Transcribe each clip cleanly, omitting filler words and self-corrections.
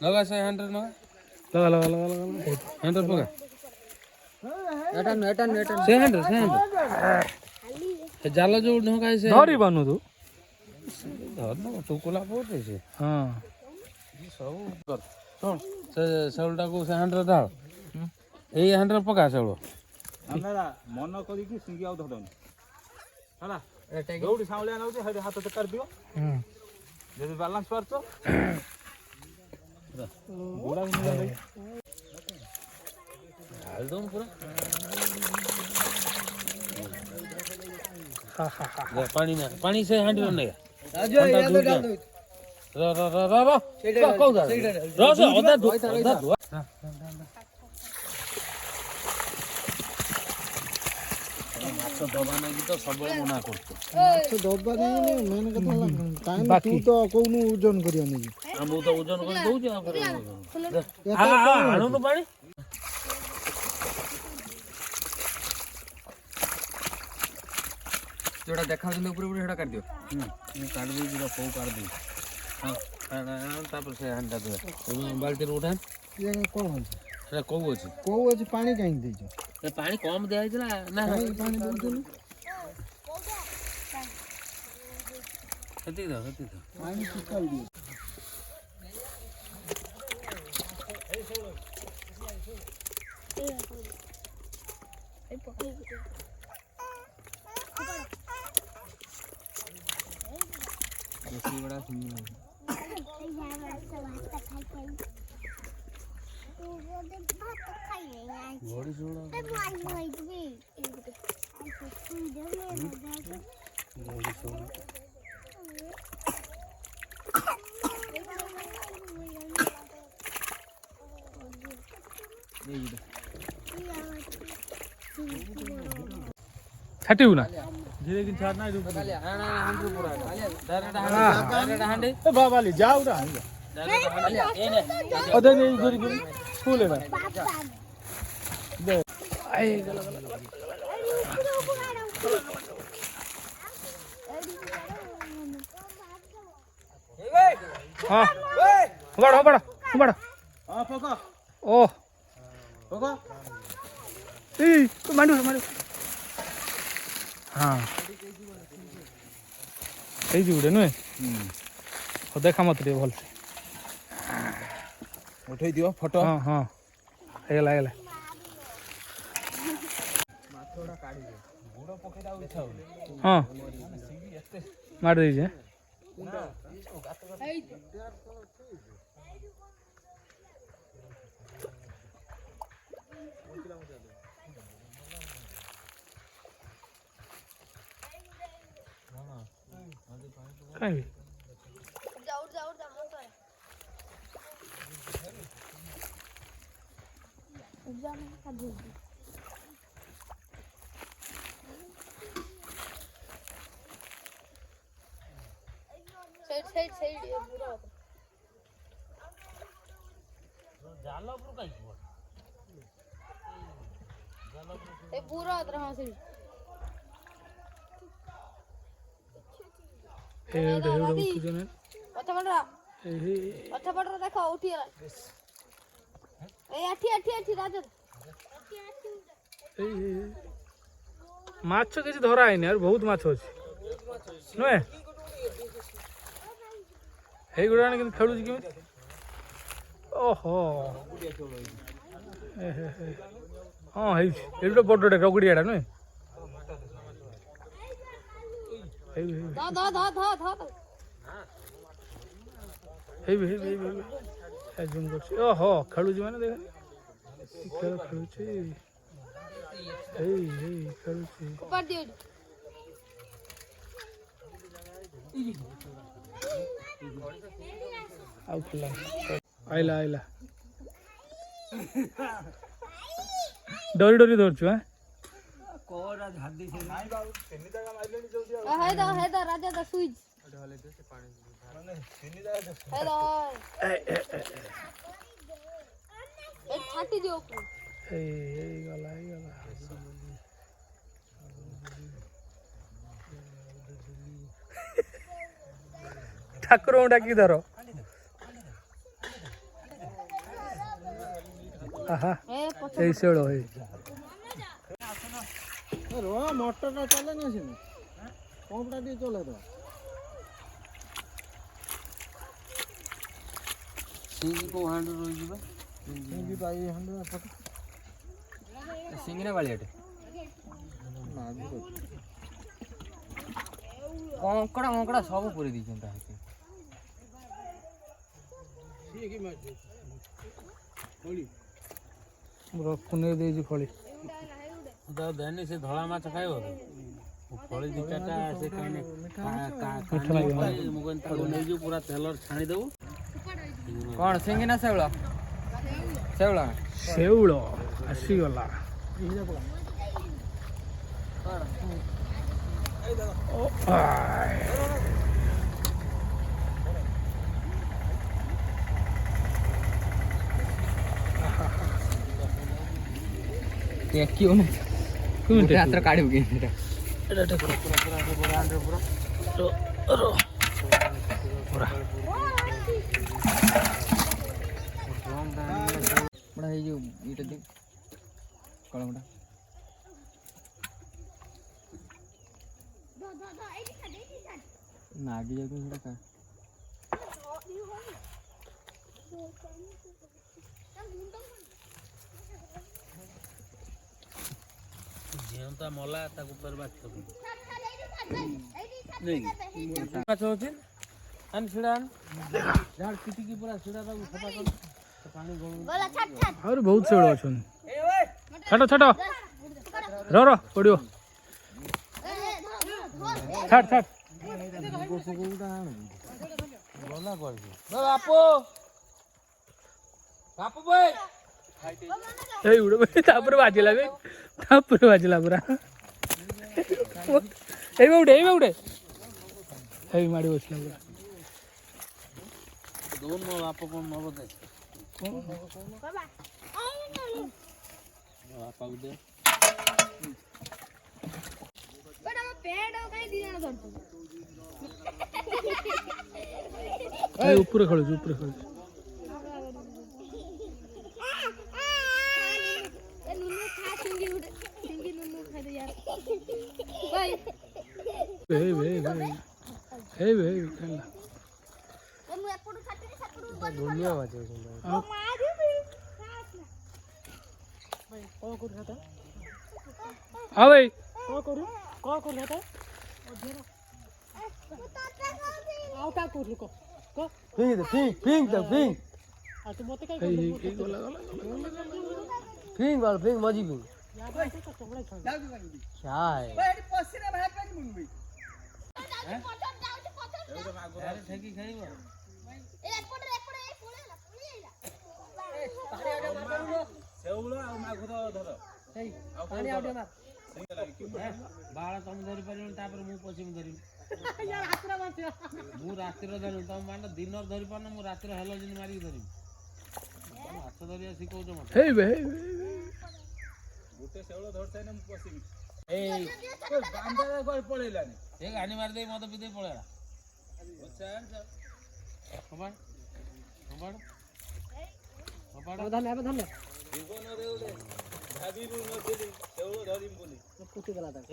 लगा से 100 लगा लगा 100 पका एटन से 100 जाल जो ढोका से धरी बनू तू धर न टुकुला पोते से हाँ सब कर सुन से सौलटा को से 100 डाल ए 100 पका सौल हमरा मन करी कि सिंगी आउ धदन हला दौड़ी सावले आना होते हाथ तो कर दियो जदी बैलेंस परतो गोड़ा मिल गई डाल दो पूरा जा पानी से 100 नहीं राजू ये तो डाल दो रा कौ दा रा ओदा दो तो दबा नहीं तो सब मना करतो तो दबा नहीं मेन कथा टाइम तू तो कोनु ओजन करियो नहीं हम तो ओजन कर दऊ जे हां आनो तो पानी जोड़ा देखा जंदे ऊपर ऊपर हेडा कर दियो काट दे जीरा पौ काट दे हां तापर से हंडा दे बाल्टी उठा ये कोन है कौ अछि पानी काई देछ ए पानी कम दे आइला ना पानी देछ कति दा पानी सुकाल दियो ये बड़ा सुंदर घोड़ी छोड़ा घोड़ी छोड़ा छाटिबू ना धीरे दिन छाड़ ना दो डायरेक्ट हांडे ए बाबाली जाऊ रा अदे नहीं गोरी गोरी फूल है आई गला गला हाँ बड़ा हां पका ओ पका ए तो मांडू हाँ এই যে উড়ে নয় ও দেখা মত রে ভাল उठाई दियो फोटो हाँ हाँ हेगला हाँ मार दीजिए कहीं साइड ये पूरा जाला पर काई ये पूरा उधर हां से एवढे उठू जण अच्छा पड़ रहा देखो उठी रहा ए अठी राजन माछ किसी धरा है यार बहुत माछ अछि नुए हे गुडाने कि खेलु छी केमि ओहो हां हे एटा बडडे रगडियाडा नुए हे जूम कर ओहो खेलु छी माने देख खेल खेलु छी खेलु छी ऊपर दियो आउ खेला आइला डरी धरछु हैं कोरा झादी से नहीं बाबू तिनी जगह मारलेनी जल्दी है द राजा द स्विच ढाले दे से पानी माने तिनी जगह है द एक छाटी दियो ए गला ठाकुर डाकी धर ଆହା ଏ ପଛ ଏଇ ଶେଉଳ ହେଇ रो मोटरटा चले ना सिने पंपटा टी चले तो ସିଙ୍ଗି କୋଉ ହାଣ୍ଡ ରହିଯିବା सिंगी पाई हंडा पट ସିଙ୍ଗିନା ବାଳିଆଟେ ना भी କଙ୍କଡ଼ା ସବୁ ପୁରେଇ ଦେଇଛନ୍ତି ତା ଭିତରେ କୁନେଇ ଦେଇଛି ଫଳି ତ ଦେନି ସେ ଧଳା ମାଛ ଖାଇବ ଫଳି ଦି ଚାରିଟା ସେ ଖାଇନେ ମୁଁ କହିଲି ତାକୁ ନେଇଯିବୁ ପୁରା ତେଲରେ ଛାଣିଦେବୁ କ'ଣ ସିଙ୍ଗିନା ଶେଉଳ ଶେଉଳ ଶେଉଳ ଆସିଗଲା ଓ ଆଏ। ଟେକିବ ନା କେମିତି ହାତରେ କାଢ଼ିବୁ କେମିତି ଏଇଟା ଟେକ ବଡ଼ା ହେଇଯିବ ଏଇଟା ଦେଇ କଳମଟା ନାଗି ଯାଉଛନ୍ତି ସେଟା ଝିଅନ୍ତା ମଲା ତାକୁ ଫେର ବାଛି ମାଛ ଅଛି ଆଣି ଛିଡ଼ା ଆଣି ଝାଡ଼ ପିଟିକି ପୁରା ଛିଡ଼ା ତାକୁ ସଫା କର ପାଣି ଗଲା ଛାଟ ଛାଟ ଆହୁରି ବହୁତ ଶେଉଳ ଅଛନ୍ତି ଛାଟ ଛାଟ ର ପଡ଼ିବ ଛାଟ ଛାଟ ଗଲା କରିଛି ବାପୁ ବାପୁ ଭାଇ ଏଇ ଉଡ଼େ ତାପରେ ବାଜିଲା ବେ ତାପରେ ବାଜିଲା ପୁରା ଏଇ ଗୋଟେ ଏଇ ମାଡ଼ି ବସିଲା ପୁରା ଦଉନ ମୋ ବାପ କ'ଣ ନବ ଦେ ବାପାକୁ ଦେ ବେଟା ମୋ ପେଟ କାଇଁ ଦି ଜଣ ଧରୁଛୁ ଏଇ ଉପରେ ଖେଳୁଛୁ ए नुनु खा सिंगी उड़े सिंगी नुनु खा दे यार भाई ହେଇ ଖେଳିଲା ए मु एपडू छाटी छाटू ऊपर ଦୁନିଆ ମାଛ ओ मारिबी हाँ भाई ମଜି ପିଙ୍ଗ ଠେକି ଖାଇବ ଶେଉଳ ଆଉ ମାଗୁର ଧର ବାଳ ତମେ ଧରି ପାରିବନି ତାପରେ ମୁଁ ପଛିମି ଧରିବି ମୁଁ ରାତିରେ ଧରିବି ତମ ମାନେ ଦିନରେ ଧରି ପାରୁନ ମୁଁ ରାତିରେ ହେଲ ଯେମିତି ମାରିକି ଧରିବି ମାଛ ଧରିବା ଶିଖଉଛ ମତେ ଗୋଟେ ଶେଉଳ ଧରିସାଇନେ ମୁଁ ପଶିବି ଏଇ ଦାଣ୍ଡରେ ପଳେଇଲାନି ଏ ଗାଡ଼ି ମାରିଦେଇ ମଦ ପିଦେଇ ପଳେଇଲା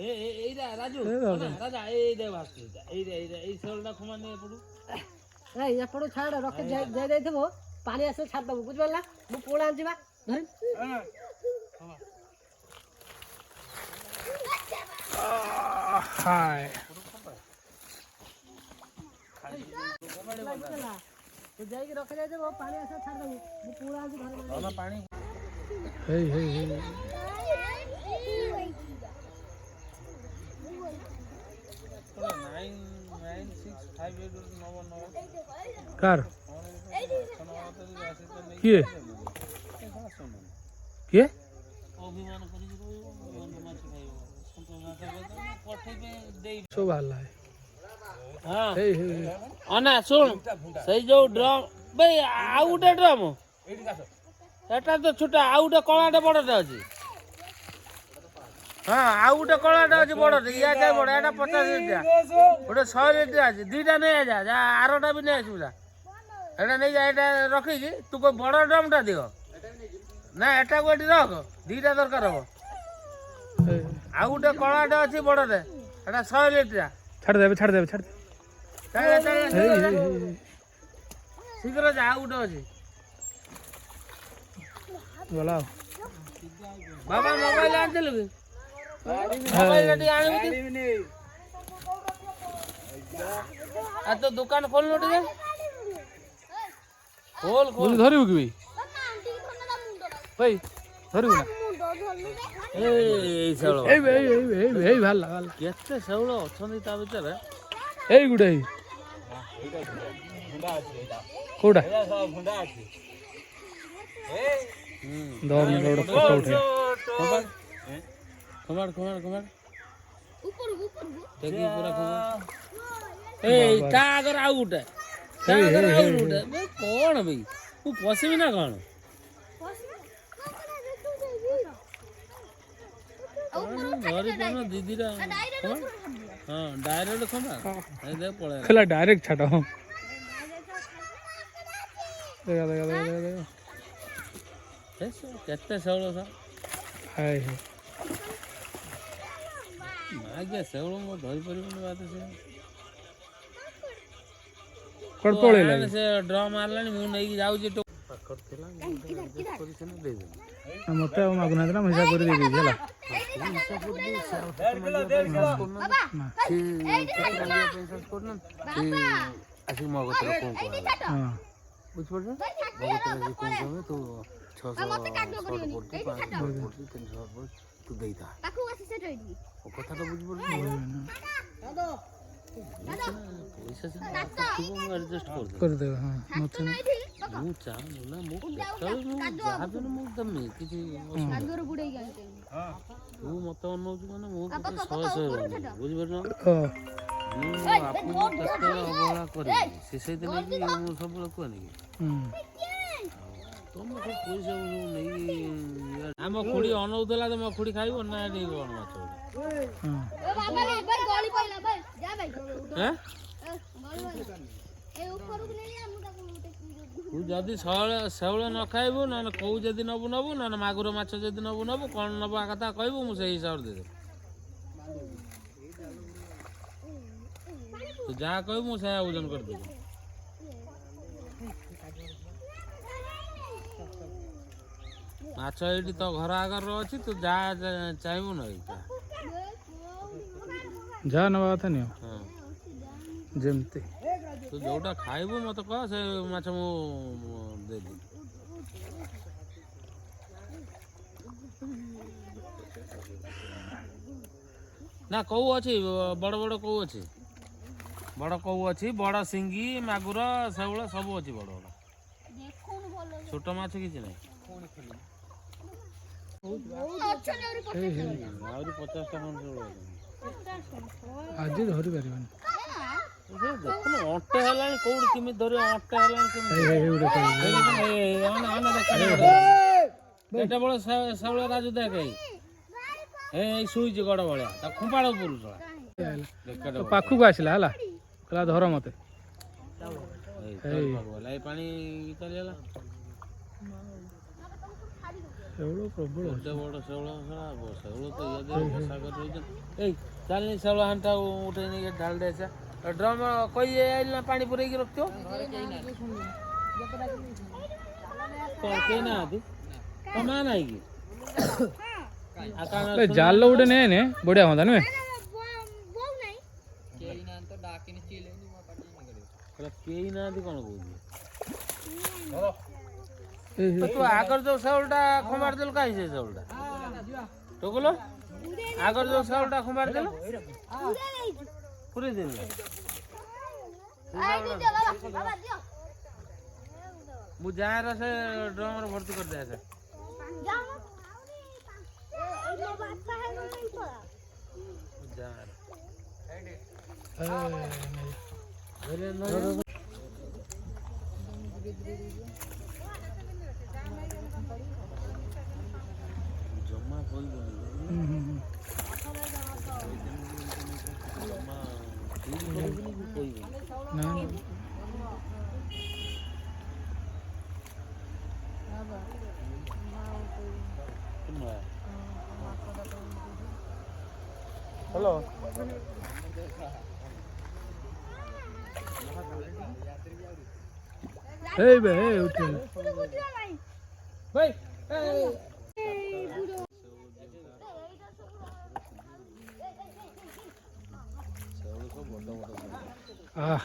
ଏଇଟା ରାଜୁ ରାଜା ଏଇ ଦେ ଭାସୁଛି ଏଇ ଶେଉଳଟା ଖୁମାନି ଏପଟୁ ଏପଟୁ ଛାଡ଼ ରଖି ଯାଇ ଦେଇଥିବ ପାଣି ଆସିଲେ ଛାଡ଼ିଦେବୁ ବୁଝିପାରିଲା ମୁଁ ପୁଣି ଆଣିଯିବା हाय ଯାଇକି ରଖି ଯାଇଥିବ ପାଣି ଆସିଲେ ଛାଡ଼ିଦେବୁ ମୁଁ ପୁଣି ଆଣିଛି ଘରେ ପାଣି हे कार किए किए ଅଭିମାନ କରିକି ମାଛ ଖାଇବ सो बाहर है ହଁ हे ଅନା ଶୁଣ ସେଇ ଯୋଉ ଡ୍ରମ୍ ଭାଇ ଆଉ ଗୋଟେ ଡ୍ରମ୍ ଏଟା ତ ଛୋଟ ଆଉ ଗୋଟେ କଳାଟେ ବଡ଼ଟେ ଅଛି ହଁ ଆଉ ଗୋଟେ କଳାଟେ ଅଛି ବଡ଼ଟେ ଇଆ କାଇଁ ବଡ଼ ଏଟା 50 ଲିଟର ଗୋଟେ 100 ଲିଟର ଅଛି ଦିଟା ନେଇ ଯା ଆରଟା ବି ନେଇ ଆସିବୁ ଯା ଏଟା ନେଇ ଯା ଏଟା ରଖିକି ତୁ ବଡ଼ ଡ୍ରମ୍ଟା ଦିଅ ନା ଏଟାକୁ ଏଠି ରଖ, ଦିଟା ଦରକାର ହବ। ଆଉ ଗୋଟେ କଳାଟେ ଅଛି ବଡଟେ, ଏଟା 100 ଲିଟର। ଛାଡ଼ିଦେବେ ଛାଡ଼ିଦେବେ ଛାଡ଼ିଦେବେ ଶୀଘ୍ର ଯା, ଆଉ ଗୋଟେ ଅଛି। ଗଲା ଆଉ ବାବା ମୋବାଇଲ ଆଣିଥିଲୁ କି? ମୋବାଇଲ ଟିକେ ଆଣିବୁ କି? ଆଉ ତୋ ଦୋକାନ ଖୋଲୁ ଟିକେ। ଖୋଲ ଖୋଲ। ଧରିବୁ କି ଭାଇ? ଧରିବୁ ନା? ଏଇ ଶେଉଳ, ଏଇ ବାହାରିଲା ବାହାରିଲା। କେତେ ଶେଉଳ ଅଛନ୍ତି ତା ଭିତରେ। ଏଇ ଗୁଟେ କୋଉଟା? ଦମ ଗୋଟେ ଫଟୋ ଉଠେ। ଖମାଡ ଦେଖି ପୁରା ଖମାଡ। ଏଇ ତା ଆଗରେ ଆଉ ଗୋଟେ, ତା ଆଗରେ ଆଉ ଗୋଟେ। କଣ ଭାଇ, ମୁଁ ପଶିବି ନା କଣ? ଧରି ପାରୁନ ଦିଦିଟା। ହଁ ଡାଇରେକ୍ଟ ଖମାଡ। ଏଇ ଦେଖ ପଳେଇ ଖୋଲା ଡାଇରେକ୍ଟ ଛାଟ। ଦେଖ ଦେଖ ଦେଖ ଦେଖ କେତେ ଶେଉଳ ହାଇ ଆଜ୍ଞା ଶେଉଳ ମୁଁ ଧରି ପାରିବୁନି ବାଦ ସେ କୁଆଡ଼େ ପଳେଇଲା? ସେ ଡ୍ରମ୍ ମାରିଲାଣି, ମୁଁ ନେଇକି ଯାଉଛି। ପାଖରେ ଥିଲା ଦେଇଦେବି। ମତେ ଆଉ ମାଗୁନାହାନ୍ତି ନା, ମୁଁ ହିସାବ କରି ଦେଇଦେବି ହେଲା। ଆସିକି ମୋ କତିରେ କଣ କହିଲା ହଁ ବୁଝିପାରୁଛ? ମୋ କତିରେ ଆସି କଣ କହିବେ, ତୁ 600 ପଡୁଛି, 500 ପଡୁଛି, 300 ପଡୁଛି, ତୁ ଦେଇଥା। ମୋ କଥାଟା ବୁଝିପାରୁଛୁ? ପଇସା ସିନା ଥିବ, ମୁଁ ଆଡଜଷ୍ଟ କରିଦେବେ। ହଁ ମତେ ମୁଁ ଚାହୁଁନି ନା, ମୁଁ କେତେବେଳେ ମୁଁ ଯାହା ବି ମୁଁ ଦେମି କିଛି ଅସୁବିଧା। ତୁ ମତେ ଅନଉଛୁ ମାନେ ମୁଁ କିଛି 100 ବୁଝିପାରୁଛ? ମୁଁ ଆପଣଙ୍କୁ କେତେବେଳେ ଅବହେଳା କରିବି, ସେ ସେଇଥିଲାଗି ମୁଁ ସବୁବେଳେ କୁହନି କି ତମେ ସବୁ ପଇସା ନେଇକି। ଆମ ଖୁଡି ଅନଉଥିଲା ତ, ମୋ ଖୁଡି ଖାଇବ ନା ଏଠି କଣ ମାଛ? ତୁ ଯଦି ଶେଉଳ ନ ଖାଇବୁ, ନହେଲେ କୋଉ ଯଦି ନବୁ, ନହେଲେ ମାଗୁର ମାଛ ଯଦି ନବୁ, କଣ ନବା କଥା କହିବୁ, ମୁଁ ସେଇ ହିସାବରେ ଦେଇଦେବି। ତୁ ଯାହା କହିବୁ ମୁଁ ସେଇଆ ଓଜନ କରିଦେବି। ମାଛ ଏଇଠି ତ ଘର ଆଗରେ ଅଛି, ତୁ ଯାହା ଚାହିଁବୁ ନଇ ଯାହା ନେବା କଥା ନିଅ। ହଁ ଯେମିତି ତୁ ଯୋଉଟା ଖାଇବୁ ମତେ କହ, ସେ ମାଛ ମୁଁ ଦେଇଦେବି। ନା କୋଉ ଅଛି, ବଡ଼ ବଡ଼ କୋଉ ଅଛି, ବଡ଼ କୋଉ ଅଛି, ବଡ଼ ଶିଙ୍ଗି, ମାଗୁର, ଶେଉଳ ସବୁ ଅଛି ବଡ଼ ବଡ଼। ଛୋଟ ମାଛ କିଛି ନାହିଁ। ଆହୁରି 50ଟା ଖଣ୍ଡେ ଶେଉଳ ଅଛନ୍ତି। ଆଜି ଧରି ପାରିବନି। ଦେଖୁନ ଅଣ୍ଟେ ହେଲାଣି, କୋଉଠି କେମିତି ଧରିବ? ଅଣ୍ଟେ ହେଲାଣି କେମିତି? ଏଟା ବଡ଼ ଶେଉଳ ରାଜୁ ଦେଖେ, ଏଇ ଶୁଇଛି ଗଡ଼ ଭଳିଆ, ତା ଖୁମ୍ପାଳ ପୁରୁଷ ପାଖକୁ ଆସିଲା ହେଲା, କହିଲା ଧର ମତେ। ଏଇ ପାଣି ଚାଲିଗଲା। ଶେଉଳ ପ୍ରବଳ ଏତେ ବଡ଼ ଶେଉଳ, ଶେଉଳ ତ ବସା କରି ରହିଛନ୍ତି। ଏଇ ଚାଲିନି ଶେଉଳ ହାଣ୍ଡିଟା ଉଠେଇ ନେଇକି ଢାଳି ଦେ। ଡ୍ରମ୍ କହି ଆଇଲି ନା, ପାଣି ପୁରେଇକି ରଖିଥିବ। କେହି ନାହାନ୍ତି, ତୋ ମା ନାହିଁ କି? ଜାଲ ଗୋଟେ ନେ ବଢିଆ ହୁଅନ୍ତା ନୁହେଁ? କେହି ନାହାନ୍ତି କଣ କହୁଛି? ତୁ ଆଗର ଯୋଉ ଶେଉଳଟା ଖମାରି ଦେଲୁ, କାହିଁ ସେ ଶେଉଳଟା ଟୋକଲ ଆଗର ଯୋଉ ଶେଉଳଟା ଖମାରି ଦେଲୁ, ପୁରେଇ ଦେଲୁ। ମୁଁ ଯାଏର ସେ ଡ୍ରମରେ ଭର୍ତ୍ତି କରିଦିଏ। ଜମା হ্যালো এই বে এই উঠে ভাই আহ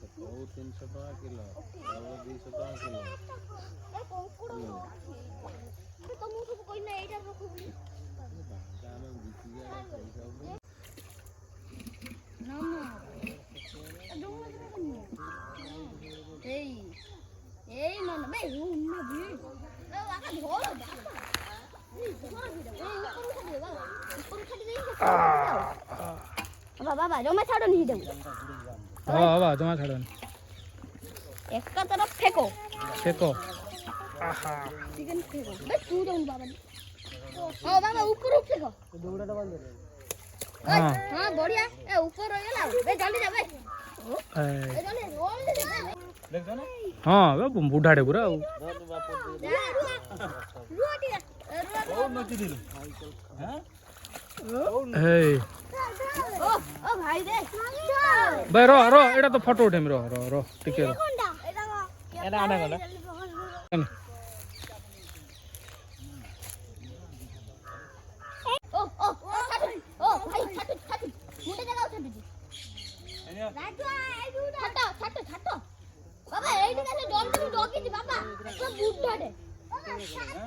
ସବୁ 300 ଟଙ୍କା କିଲୋ ସବୁ 200 ଟଙ୍କା କିଲୋ বাবা জমা ছাড়ো নিয়ে দেবো হ্যাঁ বাবা জমা ছাড়ুন একটা তরফ ফেকো ফেকো চিকেন ফেকো বেশ তুই দাও বাবা ও বাবা উপরে ফেকো দৌড়াটা বন্ধ করে হ্যাঁ হ্যাঁ বড়িয়া এ উপরে গেলা বে জলদি যা বে এ জলদি জলদি যা দেখছো না হ্যাঁ বুঢ়াଟେ পুরা ଆଉ রুয়া টিয়া ବହୁତ ନଚି ଦିଲୁ ହେଇ ও ভাই দে ଭାଇ ରହ ରହ ଏଇଟା ତ ଫଟୋ ଉଠେଇମି ରହ ରହ ରହ ଟିକେ ରହ কোনটা এটা এটা আনা গলা ও ও ও ভাই ছাটু ছাটু মুন্ডে জায়গা ছাটু রাজু আইডু ছাটো ছাটো ছাটো বাবা এইটা কাছে জলদি ডগিছি বাবা তো বুড়াটে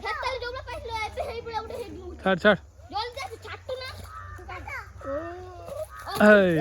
খেতালে জমলা পাইছিল এতে হেই পড়া উঠে হেই ছাড় ছাড় জলদি ছাটু না এই